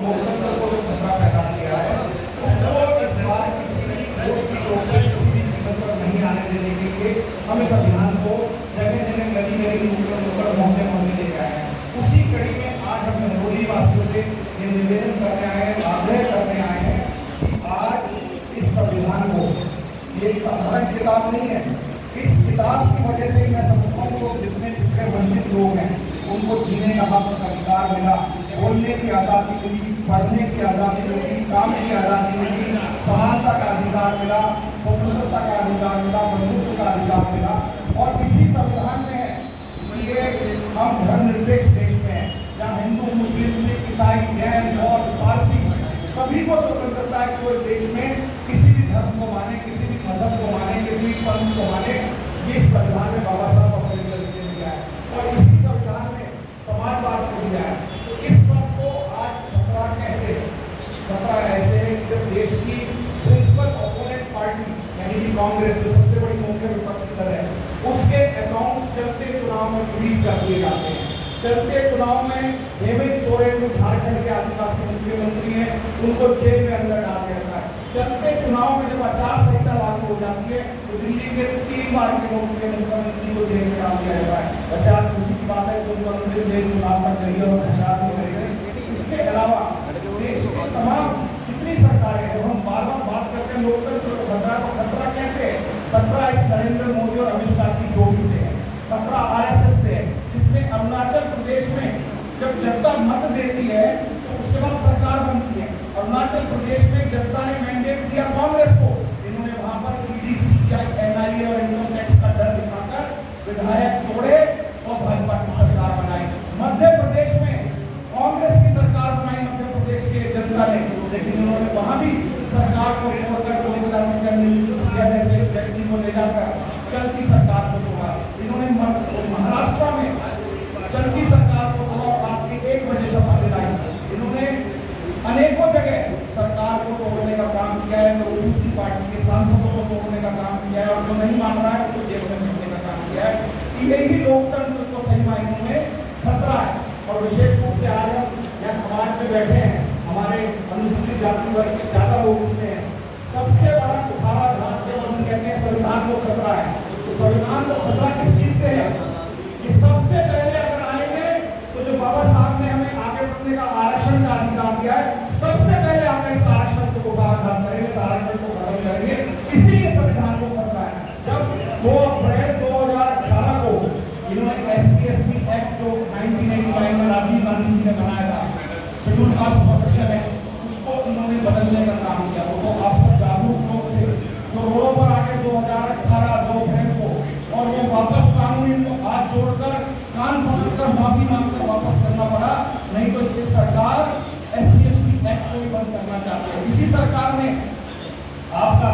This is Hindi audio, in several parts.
लोकतंत्र को जो खतरा पैदा किया है उसको इस बार किसी भी वोट की चोट से किसी भी कीमत पर नहीं आने देने के लिए हम इस अभियान को जगह जगह गली गली नुक्कड़ मोहल्ले मोहल्ले लेके आए हैं। उसी कड़ी में आज हम मेहरोली वासियों से ये निवेदन करने आए हैं, आग्रह करने आए हैं कि आज इस संविधान को, ये एक साधारण किताब नहीं है, इस किताब की वजह से मैं समझता हूँ कि जितने पिछड़े वंचित लोग हैं उनको जीने का हक अधिकार मिला, बोलने की आज़ादी मिली, पढ़ने की आज़ादी मिली, काम की आज़ादी मिली, समानता का अधिकार मिला, स्वतंत्रता का अधिकार मिला, बंधुत्व का अधिकार मिला। और इसी संविधान में है कि ये हम धर्मनिरपेक्ष देश में हैं जहाँ हिंदू, मुस्लिम, सिख, ईसाई, जैन, बौद्ध, पारसी सभी को स्वतंत्रता है कि वो इस देश में किसी भी धर्म को माने, किसी भी मजहब को माने, किसी भी पंथ को माने। ये संविधान में बाबा साहब अम्बेडकर ने दिया है और इसी संविधान में समाजवाद को दिया है। तो इस सब को आज खतरा कैसे, खतरा ऐसे है कि जब देश की प्रिंसिपल ओपोनेंट पार्टी यानी कि कांग्रेस जो सबसे बड़ी मुख्य विपक्षी दल है उसके अकाउंट चलते चुनाव में फ्रीज कर दिए जाते हैं। चलते चुनाव में हेमंत सोरेन जो झारखंड के आदिवासी मुख्यमंत्री हैं उनको जेल में अंदर डाल दिया जाता है। चलते चुनाव में जब आचार संहिता लागू हो जाती है तो दिल्ली के 3 बार के मुख्यमंत्री को जेल में डाल दिया जाता है। वैसे आज खुशी की बात है कि मुख्यमंत्री जेल चुनाव का चाहिए और प्रचार भी करेंगे। इसके अलावा देश की तमाम जितनी सरकारें हैं, हम बार बार बात करते हैं लोकतंत्र को खतरा, तो खतरा कैसे है? खतरा इस नरेंद्र मोदी और अमित शाह की जोड़ी से है, खतरा RSS से है, जिसमें अरुणाचल प्रदेश में जब जनता मत देती है तो उसके बाद सरकार बनती है। अरुणाचल प्रदेश में जनता ने मैंडेट दिया कांग्रेस को, इन्होंने वहां पर ED, CBI, NIA और इनकम टैक्स का डर दिखाकर विधायक तोड़े और भाजपा की सरकार बनाई। मध्य प्रदेश में कांग्रेस की सरकार बनाई मध्य प्रदेश के जनता ने, लेकिन इन्होंने वहां भी सरकार को तोड़कर 2000 में जैसे व्यक्ति को ले जाकर चलती सरकार को तोड़ा। इन्होंने महाराष्ट्र में चलती सरकार को तोड़ा, रात के 1 बजे शपथ दिलाई। इन्होंने अनेकों जगह सरकार को तोड़ने का काम किया है, तो दूसरी पार्टी के सांसदों को तोड़ने का काम किया है और जो नहीं मान रहा है उसको जेल में भेजने का काम किया है। यही लोकतंत्र को सही मायनों में खतरा है। और विशेष रूप से आज हम यहाँ समाज में बैठे हैं, हमारे अनुसूचित जाति वर्ग के ज्यादा लोग इसमें हैं। सबसे बड़ा उठावा जब हम कहते हैं संविधान को खतरा है, तो संविधान को खतरा किस चीज से है? कि सबसे पहले अगर आएंगे तो जो बाबा साहब ने हमें आगे बढ़ने का आरक्षण का अधिकार दिया है, सबसे पहले आकर इस आरक्षण को बहाल करेंगे, इस आरक्षण को खत्म करेंगे। इसीलिए संविधान को खतरा है। जब 2 अप्रैल 2018 को इन्होंने SC/ST एक्ट जो 1985 में राजीव गांधी जी ने बनाया था, शेड्यूल कास्ट प्रोटेक्शन एक्ट, उसको इन्होंने बदलने का काम किया। तो आप सब जागरूक लोग थे तो रोडों पर आके 2018 2 अप्रैल को और वो वापस कानून को हाथ जोड़कर कान पकड़कर माफी मांगकर वापस करना पड़ा, नहीं तो ये सरकार SC/ST एक्ट को भी बंद करना चाहती है। इसी सरकार ने आपका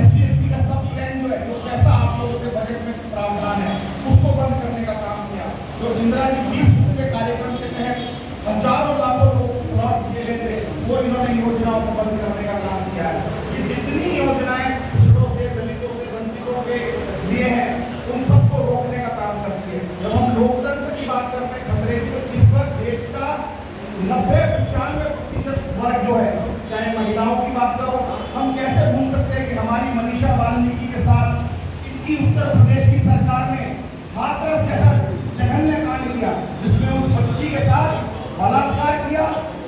SC/ST का सब प्लान जो है, जो पैसा आप लोगों के बजट में प्रावधान है, उसको बंद करने का काम किया। जो इंदिरा जी 20 सूत्र के कार्यक्रम के तहत हजारों लाखों लोगों को प्लॉट दिए गए थे, वो इन्होंने योजनाओं को बंद करने का काम किया है। ये जितनी योजनाएं पिछड़ों से, दलितों से, वंचितों के लिए हैं, उन सबको रोकने का काम करती है। जब हम लोकतंत्र की बात करते हैं खतरे की, तो इस वक्त देश का 90-95% वर्ग जो है, चाहे महिलाओं की बात करो, हम कैसे भूल सकते हैं कि हमारी मनीषा वाल्मीकि के साथ इनकी उत्तर प्रदेश की सरकार ने हाथरस जैसा जघन्य कांड किया, जिसमें उस बच्ची के साथ बलात्कार किया,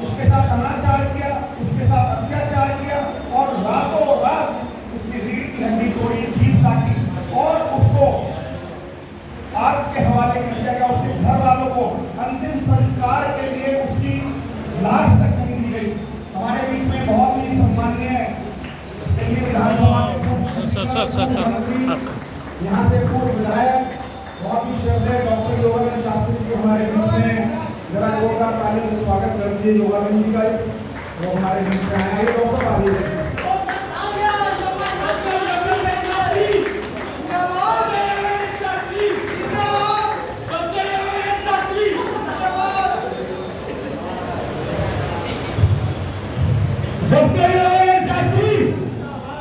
उसके साथ अनाचार किया, उसके साथ अत्याचार किया और रातों रात उसकी रीढ़ की हड्डी तोड़ी, जीभ काटी और उसको आग के हवाले कर दिया गया। उसके घर वालों को अंतिम संस्कार के लिए उसकी लाश तक नहीं दी गई। हमारे बीच में बहुत ही सम्माननीय दिल्ली विधानसभा के यहाँ से पूर्व विधायक बहुत ही श्रद्धेय डॉक्टर योगानंद शास्त्री जी हमारे बीच में, जरा जोरदार ताली से स्वागत कर दीजिए योगानंद जी का। वो हमारे बीच में आए, डॉक्टर